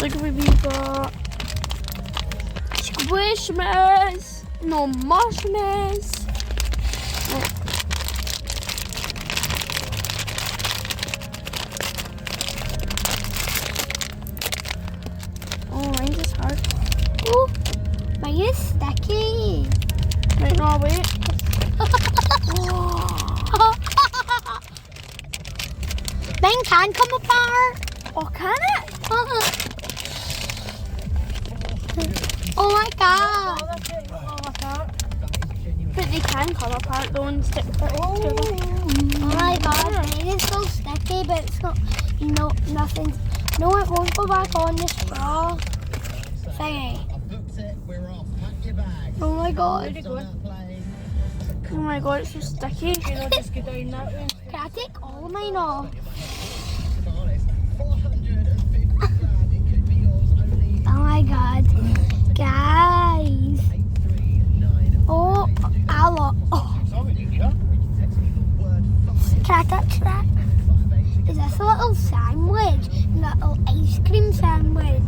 Look what we got. Squishies. No mushrooms. Oh, mine's just hard. Oh, mine is sticky. Right, no, wait. Mine can come apart. Oh, can it? Oh my god. But they can come apart though and stick together. Oh my god, mine is so sticky, but it's not, nothing. No, it won't go back on the straw thingy. Oh my god. Oh my god, it's so sticky. Can I take all of mine off? Oh my god. Guys. Oh, oh. Can I touch that? Is this a little sandwich? A little ice cream sandwich?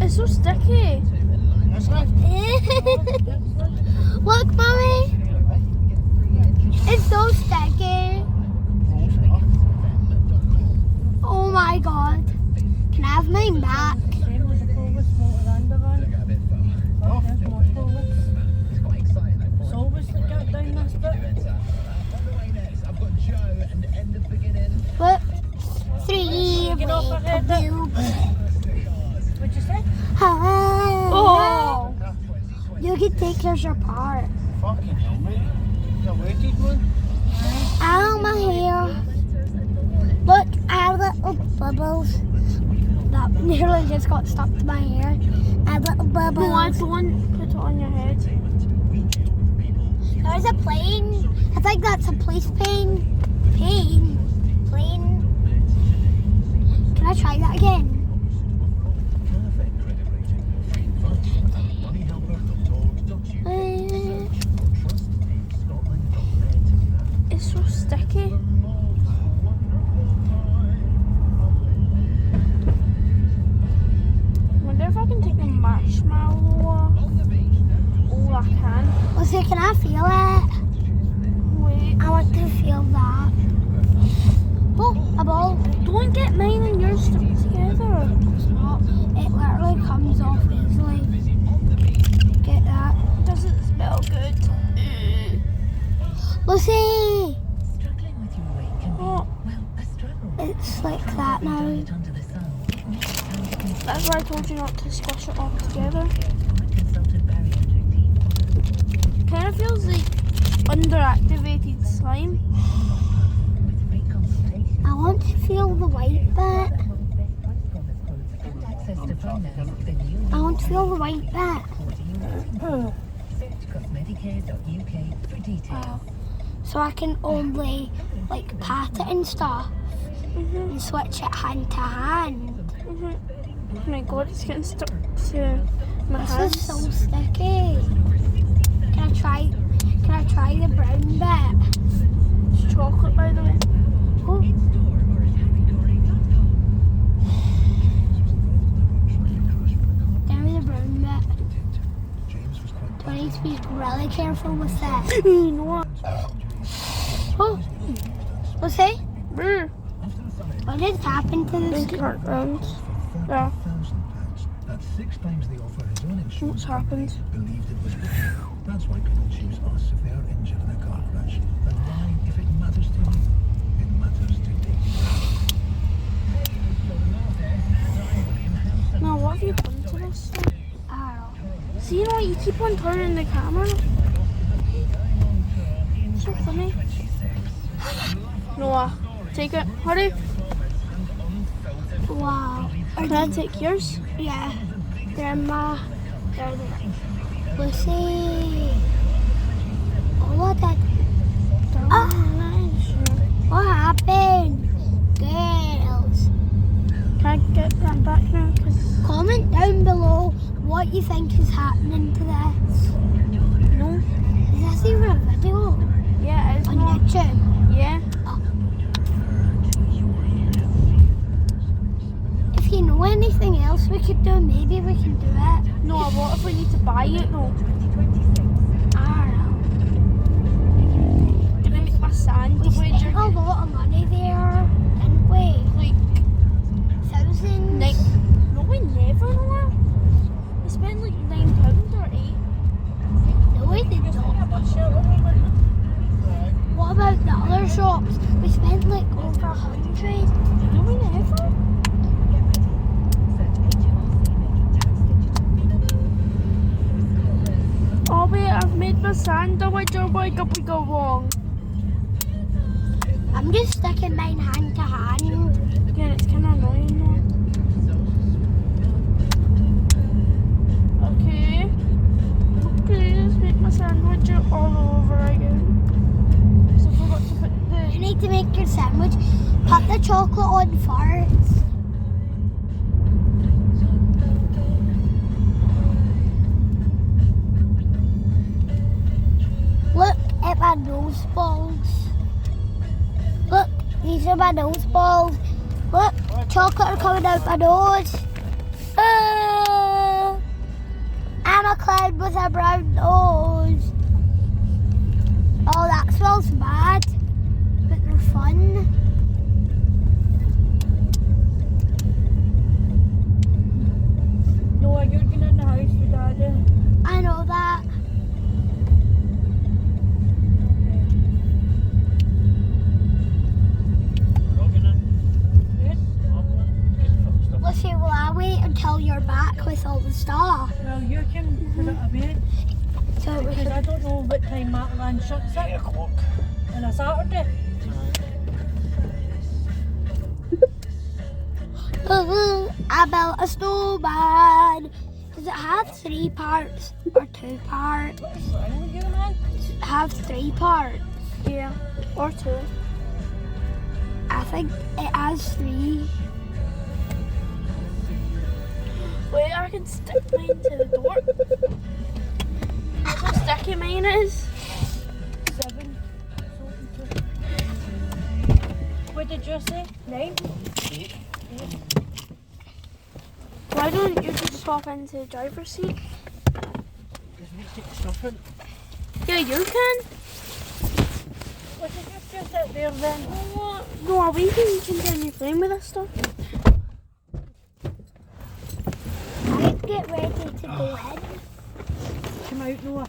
It's so sticky. Look, Mummy. It's so sticky. Oh my god. Can I have mine back? What? 3 Get off her head, What'd you say? Oh! You can take yours apart. Fucking hell, mate. You waited one? Ow, my hair. Look, I have little bubbles. That nearly just got stuck to my hair. I have little bubbles. No, I don't put it on your head. There's a plane. I think that's a police plane. Plane. Can I try that again? It's so sticky. Wonder if I can take the marshmallow off. Oh, I can. Let's see, can I feel it? Wait. I want to feel that. Oh, a ball. Don't get mine and yours stuck together. It's not. It literally comes off easily. Get that. Doesn't smell good. Lucy! Oh, It's like that now. that's why I told you not to squish it all together. Kind of feels like underactivated slime. I want to feel the white bit. I want to feel the white bit. So I can only like pat it and stuff and switch it hand to hand. Oh my god, it's getting stuck to my This hands. is so sticky. Can I try the brown bit? It's chocolate, by the way. Oh. Give me the brown bit. Do I need to be really careful with that? You know what? Oh, what's it? Brr. What did happen to this? Think around. Yeah. That's 6 times the offer his own insurance What's happened? believed it was. That's why people choose us if they are injured in a car crash. And why, if it matters to you, it matters to me. Now, what have you done to this thing? Oh. See, you know, you keep on turning the camera. So funny. Noah, take it. Hurry. Wow. Can I take yours? Yeah. Grandma. Lucy. Oh, what that? What happened? Girls. Can I get that back now? 'Cause Comment down below what you think is happening to this. no. Is this even a video? Yeah, it's On not. YouTube? Yeah. If you know anything else we could can do it. No, what if we need to buy it though? I don't Can I make my know. We sandwich? spent a lot of money there, didn't we? Like, Thousands. no, we never know. We spent like £9 or 8. No, we did not. What about the other shops? We spent like over 100. No, we never. Oh wait, I've made my sandwich. Oh my god, we go wrong. I'm just sticking mine hand to hand. Yeah, it's kind of annoying though. Okay. Okay, let's make my sandwich all over again. So I forgot to put You the... need to make your sandwich. Put the chocolate on first. Look at my nose balls. Look, these are my nose balls. Look, chocolate are coming out my nose. I'm a clown with a brown nose. Oh, that smells bad, but they're fun. No, you're going in the house with Daddy. I know that. Lucy, will I wait until you're back with all the stuff? Well, you can put it away So we because I don't know what time Matalan shuts at. 8 o'clock. On a Saturday. I built a snowman. Does it have 3 parts or 2 parts? I don't get man. Have 3 parts. Yeah, or 2. I think it has 3. Wait, I can stick mine to the door. Look how sticky mine is. 7. What did you say? 9? Why don't you just hop into the driver's seat? Because we take stuff in. Yeah, you can. What did you just sit there then? No, we can continue playing with this stuff. I get ready to go in. Come out, Noah.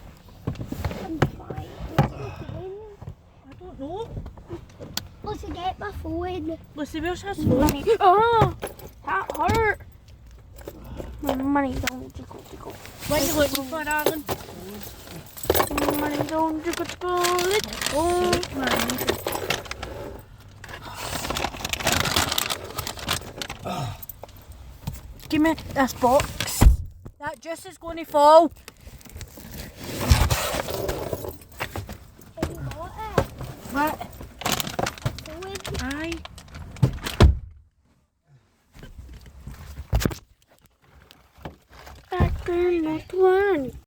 I'm fine. What's it doing? I don't know. Let's get my phone. Lucy, where's his phone? Money. Oh, that hurt. My money don't jiggle jiggle. What are you looking for, Alan? Money don't jiggle jiggle. Let's go. Give me this box. That juice is going to fall. Have you bought it? What? Phone. Aye. Back in the 20.